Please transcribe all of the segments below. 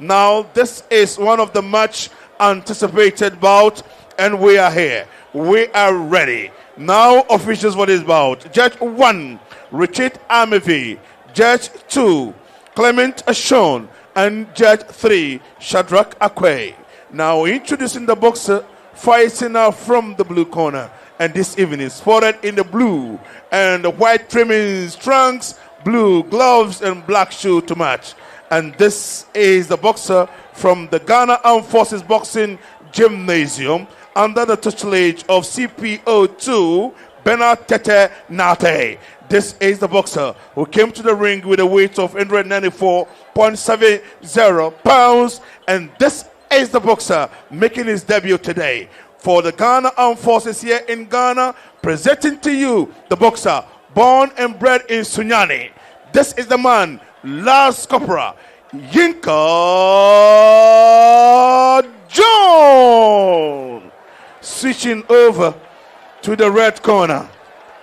Now, this is one of the much anticipated bout, and we are here. We are ready. Now, officials for this bout. Judge 1, Richard Amevi. Judge 2, Clement Ashon. And Judge 3, Shadrach Akwe. Now, introducing the boxer fighting out from the blue corner. And this evening is spotted in the blue and the white trimmings, trunks, blue gloves, and black shoe to match. And this is the boxer from the Ghana Armed Forces Boxing Gymnasium under the tutelage of CPO2 Bernard Tete Nate. This is the boxer who came to the ring with a weight of 194.70 pounds. And this is the boxer making his debut today for the Ghana Armed Forces here in Ghana, presenting to you the boxer born and bred in Sunyani. This is the man, Last Corporal Yikah John. Switching over to the red corner.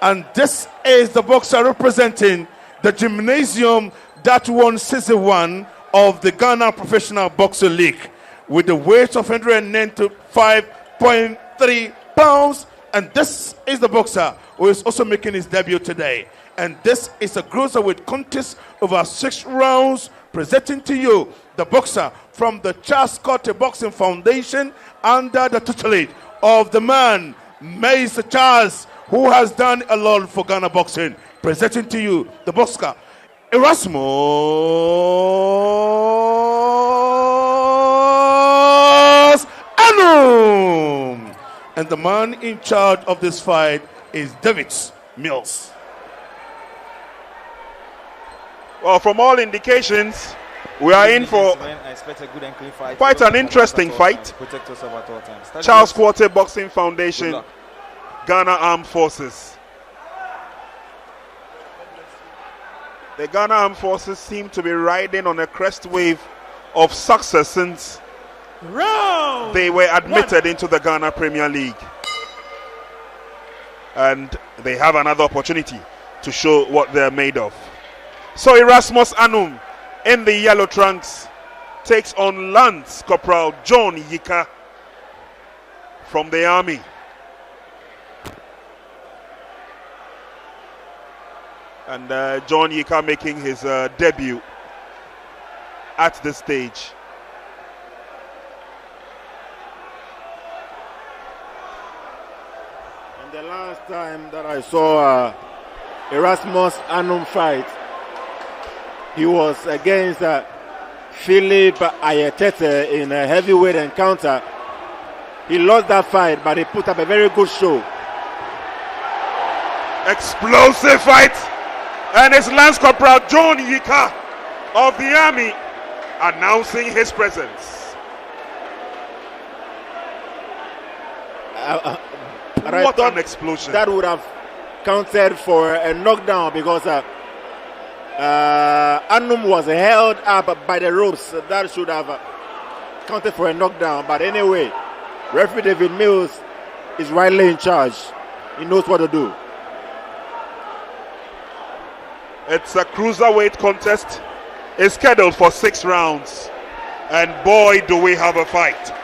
And this is the boxer representing the gymnasium that won Season 1 of the Ghana Professional Boxing League with the weight of 195.3 pounds. And this is the boxer who is also making his debut today. And this is a cruiserweight contest over 6 rounds, presenting to you the boxer from the Charles Scott Boxing Foundation under the tutelage of the man, Mr. Charles, who has done a lot for Ghana boxing. Presenting to you the boxer, Erasmus Anum. And the man in charge of this fight is David Mills. Well, from all indications, we are in for quite an interesting fight. Charles Quarter Boxing Foundation, Ghana Armed Forces. The Ghana Armed Forces seem to be riding on a crest wave of success since they were admitted into the Ghana Premier League. And they have another opportunity to show what they're made of. So Erasmus Anum in the yellow trunks takes on Lance Corporal John Yikah from the army. And John Yikah making his debut at this stage. And the last time that I saw Erasmus Anum fight, he was against Philip Ayetete in a heavyweight encounter. He lost that fight, but he put up a very good show. Explosive fight. And it's Lance Corporal John Yikah of the army announcing his presence. What an explosion. That would have counted for a knockdown because Anum was held up by the ropes. That should have counted for a knockdown. But anyway, referee David Mills is rightly in charge. He knows what to do. It's a cruiserweight contest. It's scheduled for 6 rounds. And boy, do we have a fight.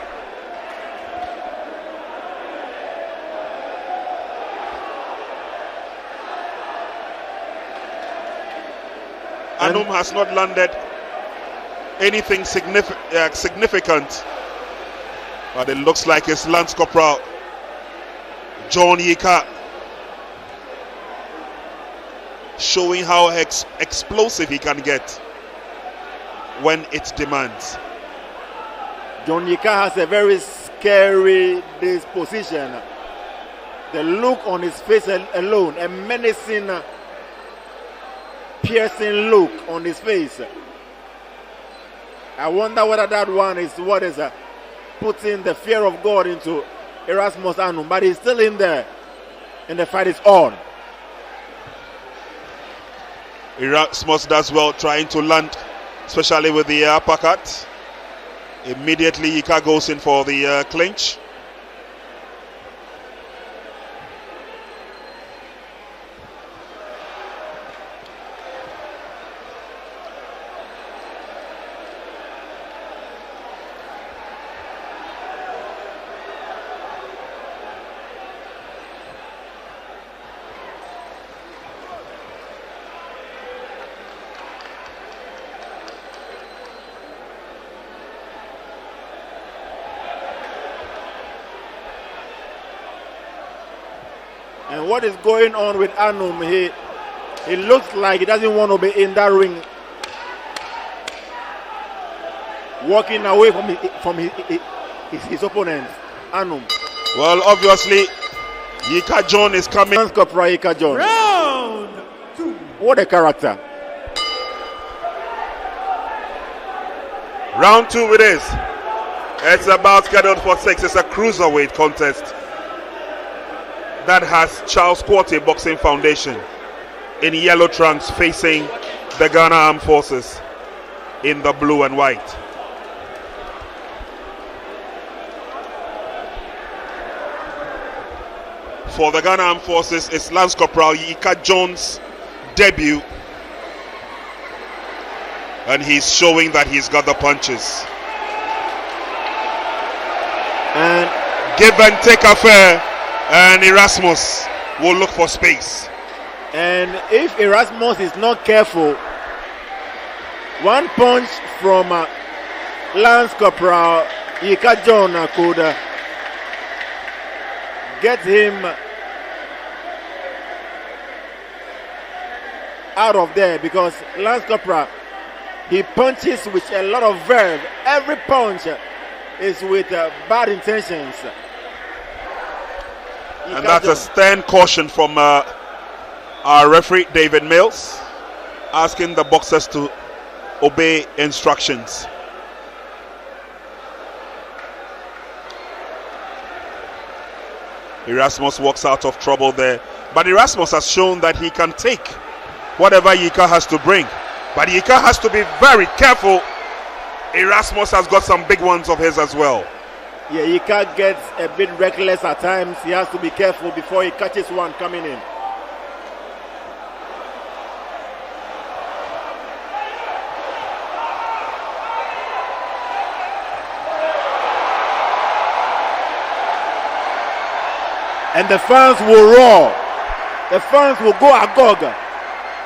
Anum has not landed anything significant, but it looks like it's Lance Corporal John Yikah showing how explosive he can get when it demands. John Yikah has a very scary disposition. The look on his face alone, a menacing, piercing look on his face. I wonder whether that one is what is putting the fear of God into Erasmus Anum, but he's still in there and the fight is on. Erasmus does well trying to land, especially with the uppercut. Immediately Yikah goes in for the clinch. And what is going on with Anum? He looks like he doesn't want to be in that ring. Walking away from his opponent, Anum. Well, obviously, Yikah John is coming. Yikah John. Round 2. What a character. Round 2 it is. It's about scheduled for 6. It's a cruiserweight contest that has Charles Quarty Boxing Foundation in yellow trunks facing the Ghana Armed Forces in the blue and white. For the Ghana Armed Forces, it's Lance Corporal Yikah John's debut, and he's showing that he's got the punches. And give and take affair, and Erasmus will look for space. And if Erasmus is not careful, one punch from Lance Corporal Yikah John could get him out of there, because Lance Corporal, he punches with a lot of verve. Every punch is with bad intentions. And that's a stern caution from our referee David Mills, asking the boxers to obey instructions. Erasmus walks out of trouble there, but Erasmus has shown that he can take whatever Yikah has to bring, but Yikah has to be very careful. Erasmus has got some big ones of his as well. Yeah, Yikah gets a bit reckless at times. He has to be careful before he catches one coming in. And the fans will roar. The fans will go agog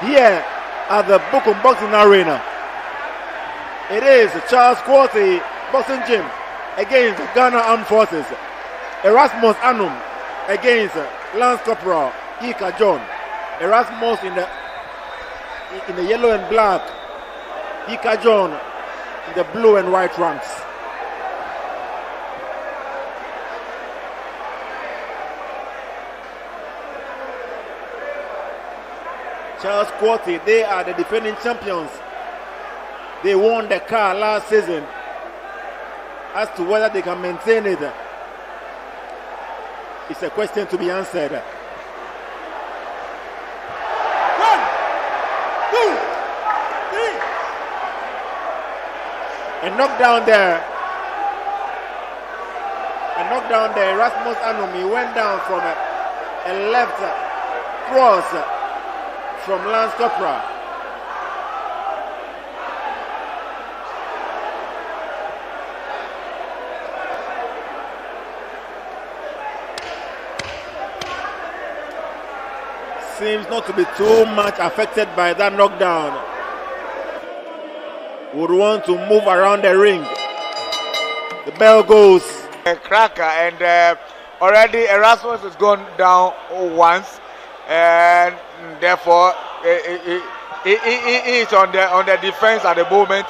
here at the Bukom Boxing Arena. It is Charles Quarty Boxing Gym against the Ghana Armed Forces. Erasmus Anum against Lance Corporal Yikah John. Erasmus in the yellow and black. Yikah John in the blue and white ranks. Charles Quarty, they are the defending champions. They won the car last season. As to whether they can maintain it, it's a question to be answered. 1, 2, 3. A knockdown there. Erasmus Anum, he went down from a left cross from Lance Corporal. Seems not to be too much affected by that knockdown. Would want to move around the ring. The bell goes. A cracker, and already Erasmus has gone down once, and therefore he is on the defense at the moment.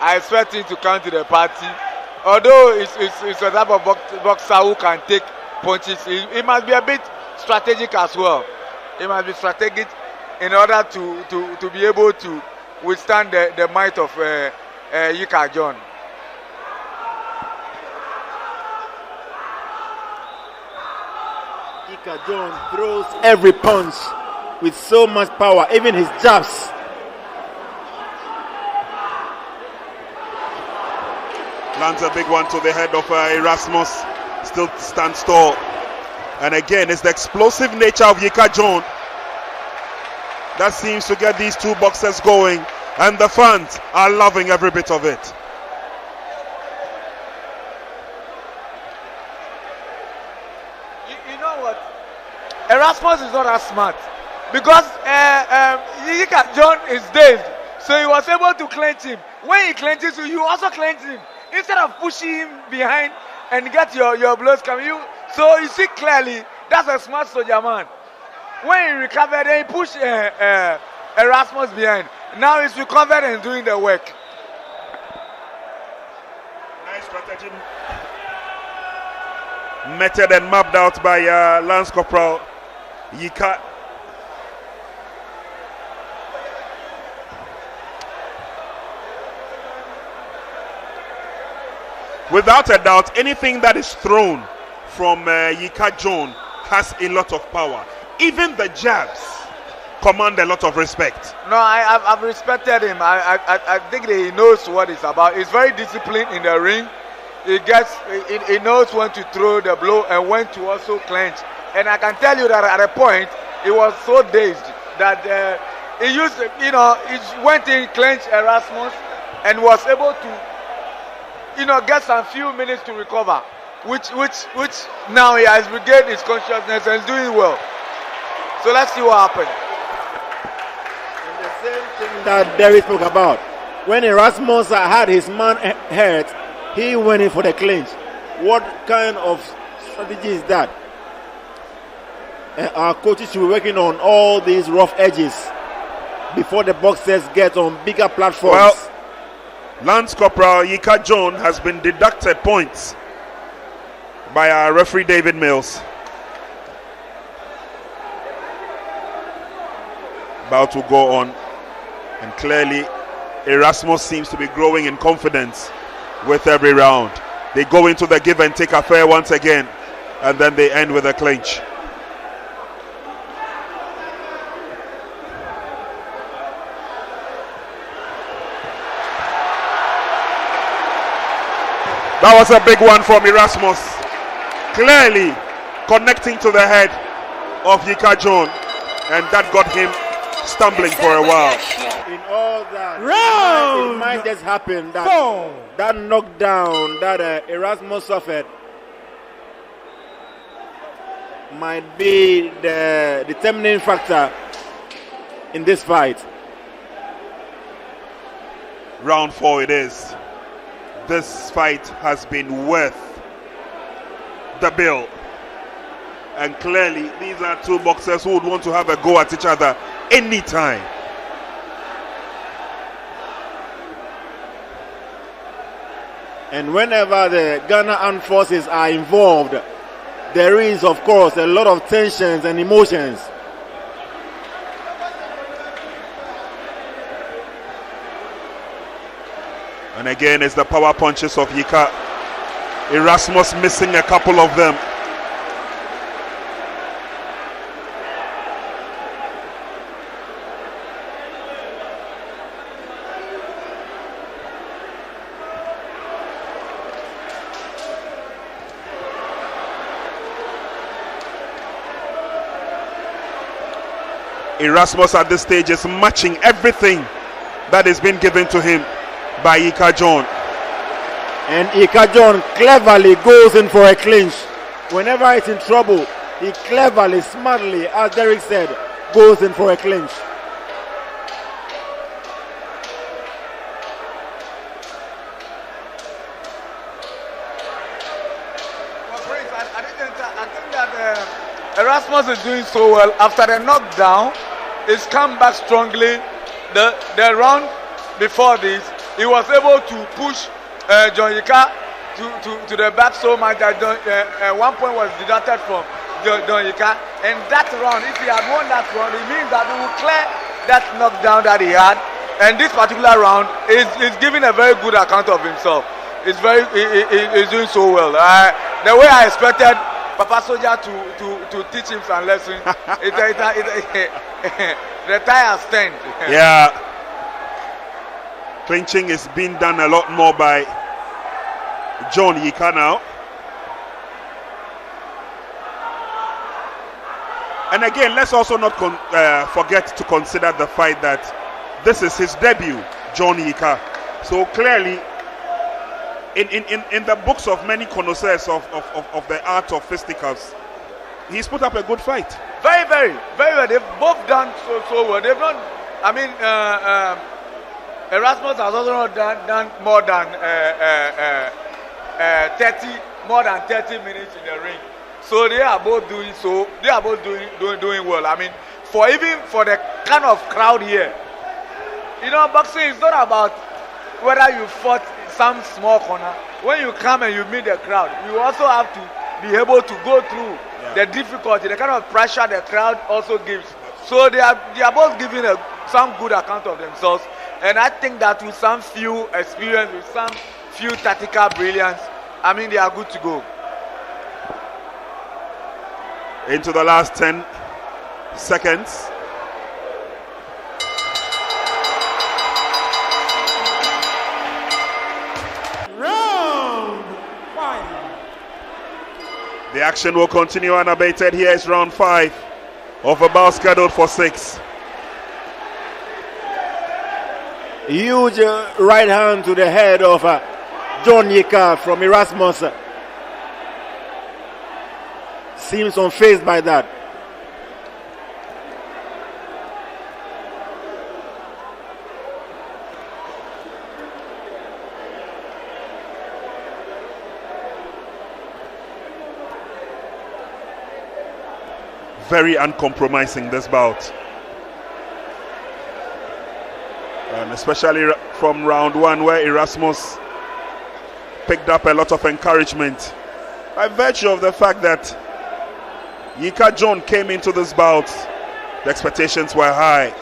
I expect him to come to the party. Although it's a type of boxer who can take punches, he must be a bit strategic as well. He must be strategic in order to be able to withstand the might of Yikah John. Yikah John throws every punch with so much power, even his jabs. Lands a big one to the head of Erasmus. Still stands tall. And again, it's the explosive nature of Yikah John that seems to get these two boxers going. And the fans are loving every bit of it. You know what? Erasmus is not as smart. Because Yikah John is dazed. So he was able to clench him. When he clenches you, you also clench him. Instead of pushing him behind and get your blows coming. So you see clearly, that's a smart soldier man. When he recovered, then he pushed Erasmus behind. Now he's recovered and doing the work. Nice strategy. Method and mapped out by Lance Corporal Yikah. Without a doubt, anything that is thrown from Yikah John has a lot of power. Even the jabs command a lot of respect. No, I've respected him. I think that he knows what it's about. He's very disciplined in the ring. He knows when to throw the blow and when to also clench. And I can tell you that at a point, he was so dazed that he went in, clenched Erasmus, and was able to, get some few minutes to recover. Which now he has regained his consciousness and is doing well. So let's see what happens. And the same thing that Derry spoke about. When Erasmus had his man hurt, he went in for the clinch. What kind of strategy is that? Our coaches should be working on all these rough edges before the boxers get on bigger platforms. Well, Lance Corporal Yikah John has been deducted points by our referee David Mills. About to go on, and clearly Erasmus seems to be growing in confidence with every round. They go into the give and take affair once again, and then they end with a clinch. That was a big one from Erasmus. Clearly connecting to the head of Yikah John, and that got him stumbling for a while. In all that, Round it might just happen that 4. that knockdown that Erasmus suffered might be the determining factor in this fight. Round 4 it is. This fight has been worth the bill. And clearly, these are two boxers who would want to have a go at each other anytime. And whenever the Ghana Armed Forces are involved, there is, of course, a lot of tensions and emotions. And again, it's the power punches of Yikah. Erasmus missing a couple of them. Erasmus at this stage is matching everything that is being given to him by Yikah John. And Yikah John cleverly goes in for a clinch. Whenever he's in trouble, he cleverly, smartly, as Derek said, goes in for a clinch. I think that Erasmus is doing so well. After the knockdown, he's come back strongly. The round before this, he was able to push John Yikah to the back so much that 1 point was deducted from John Yikah. And that round, if he had won that round, it means that he will clear that knockdown that he had. And this particular round is giving a very good account of himself. He's doing so well. The way I expected Papa Soldier to teach him some lessons, the tire stand. Yeah. Clinching is being done a lot more by John Yikah now. And again, let's also not forget to consider the fact that this is his debut, John Yikah. So clearly, in the books of many connoisseurs of the art of fisticuffs, he's put up a good fight. Very, very, very well. They've both done so well. They've done, Erasmus has also not done more than 30 minutes in the ring. So they are both doing so. They are both doing well. I mean, for the kind of crowd here, boxing is not about whether you fought some small corner. When you come and you meet the crowd, you also have to be able to go through the difficulty, the kind of pressure the crowd also gives. So they are both giving some good account of themselves, and I think that with some few experience, with some few tactical brilliance, I mean, they are good to go. Into the last 10 seconds. Round 5. The action will continue unabated. Here is round 5 of a bout scheduled for 6. Huge right hand to the head of John Yikah from Erasmus. Seems unfazed by that. Very uncompromising, this bout. And especially from round 1, where Erasmus picked up a lot of encouragement by virtue of the fact that Yikah John came into this bout, the expectations were high.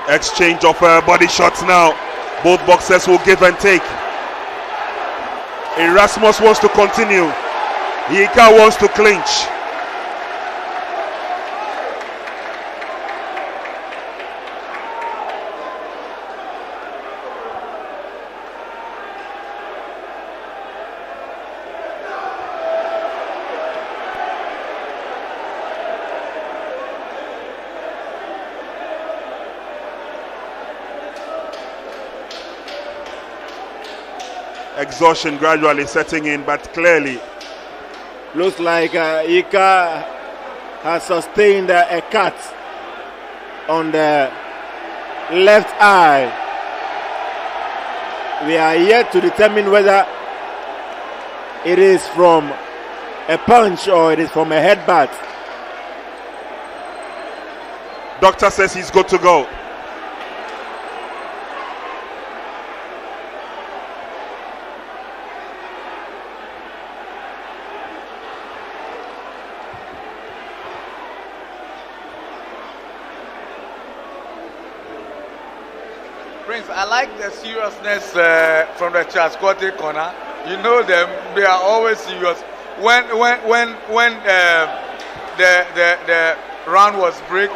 Exchange of body shots now. Both boxers will give and take. Erasmus wants to continue. Yikah wants to clinch. Exhaustion gradually setting in, but clearly looks like Yikah has sustained a cut on the left eye. We are yet to determine whether it is from a punch or it is from a headbutt. Doctor says he's good to go. I like the seriousness from the Chasquatty corner. You know them; they are always serious. When the round was break,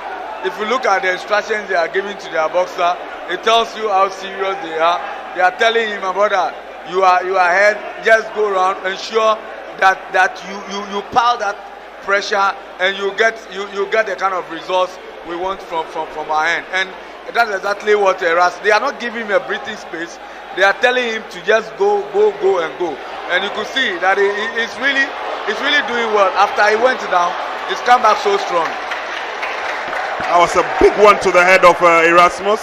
if you look at the instructions they are giving to their boxer, it tells you how serious they are. They are telling him, my brother, you are ahead. Just go around, ensure that you pile that pressure and you get the kind of results we want from our end. And that's exactly what they are not giving him a breathing space. They are telling him to just go and go. And you could see that he's really doing well. After he went down, he's come back so strong. That was a big one to the head of Erasmus.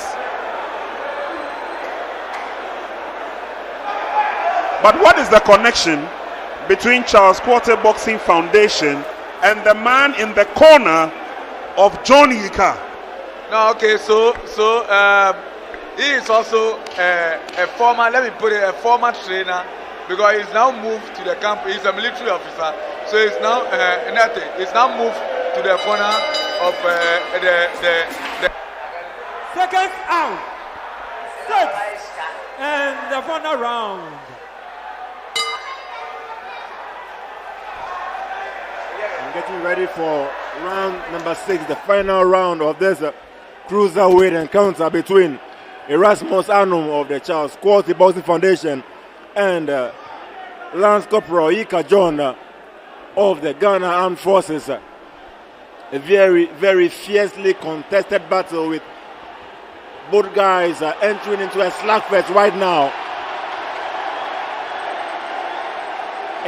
But what is the connection between Charles Quarter Boxing Foundation and the man in the corner of John Yikah? No, okay, so he is also a former, let me put it, a former trainer, because he's now moved to the camp. He's a military officer, so he's now he's now moved to the corner of the Seconds out. 6. And the final round. I'm getting ready for round number 6, the final round of this cruiserweight encounter between Erasmus Anum of the Charles Quarter Boxing Foundation and Lance Corporal Yikah John of the Ghana Armed Forces. A very, very fiercely contested battle with both guys entering into a slugfest right now.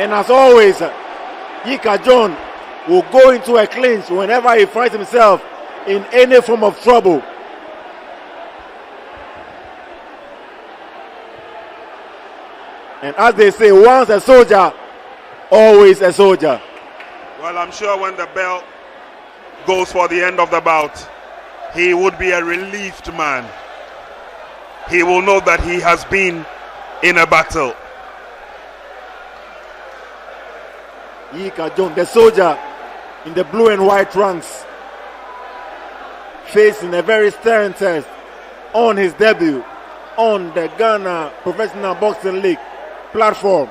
And as always, Yikah John will go into a clinch whenever he finds himself in any form of trouble. And as they say, once a soldier, always a soldier. Well, I'm sure when the bell goes for the end of the bout, he would be a relieved man. He will know that he has been in a battle. Yikah John, the soldier in the blue and white trunks, facing a very stern test on his debut on the Ghana Professional Boxing League platform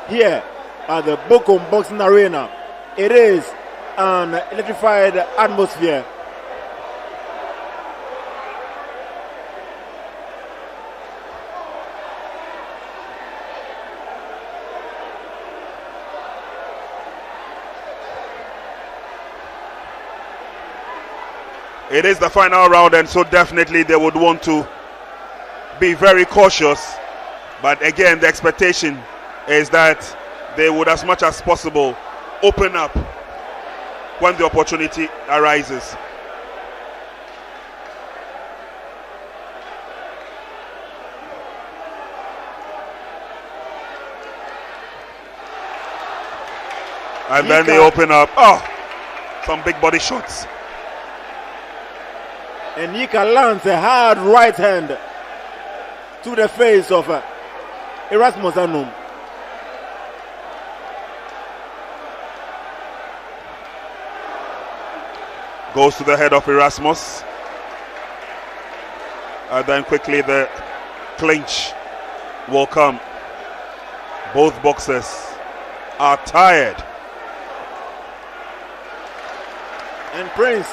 here at the Bukom Boxing Arena. It is an electrified atmosphere. It is the final round, and so definitely they would want to be very cautious. But again, the expectation is that they would, as much as possible, open up when the opportunity arises. And then they open up. Oh, some big body shots. And Yikah lands a hard right hand to the face of Erasmus Anum. Goes to the head of Erasmus. And then quickly the clinch will come. Both boxers are tired. And Prince,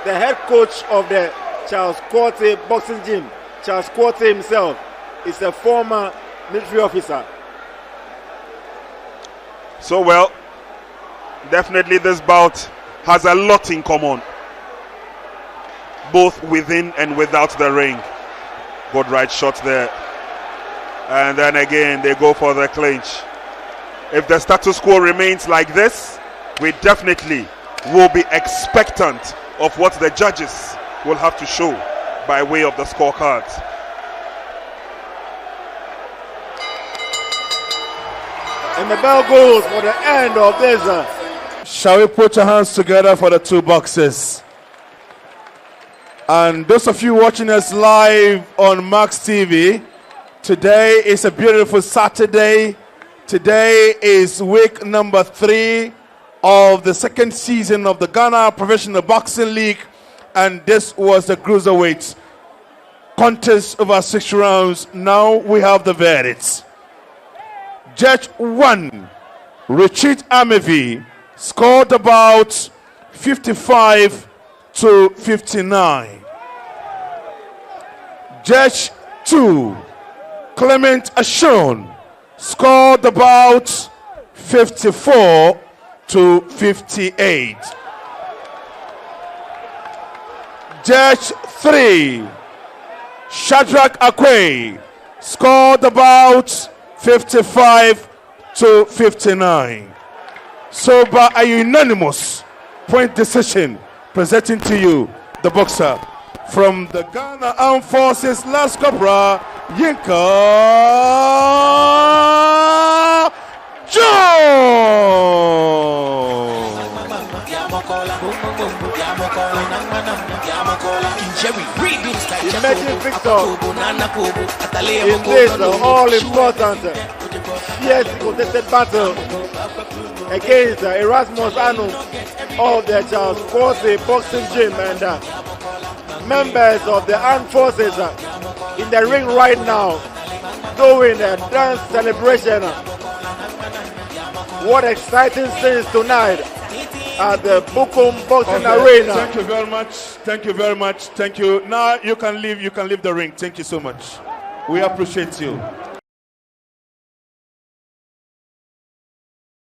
the head coach of the Charles Quarty Boxing Gym, Charles Quarty himself, is a former military officer. So, well, definitely this bout has a lot in common, both within and without the ring. Good right shot there. And then again, they go for the clinch. If the status quo remains like this, we definitely will be expectant of what the judges will have to show by way of the scorecards. And the bell goes for the end of this. Shall we put your hands together for the two boxers? And those of you watching us live on Max TV, today is a beautiful Saturday. Today is week number 3 of the second season of the Ghana Professional Boxing League, and this was the cruiserweight contest over 6 rounds. Now we have the verdicts. Judge 1, Richard Amevi, scored about 55 to 59. Judge 2, Clement Ashon, scored about 54 to 58. Judge 3, Shadrach Akwe, scored about 55 to 59. So by a unanimous point decision, presenting to you the boxer from the Ghana Armed Forces, Last Corporal Yikah John. Imagine Victor in this all-important fierce contested battle against Erasmus Anum of the Charles Quarty Boxing Gym, and members of the armed forces in the ring right now doing a dance celebration. What exciting scenes tonight at the Bukom Boxing Arena. Thank you very much. Thank you very much. Thank you. Now you can leave the ring. Thank you so much. We appreciate you.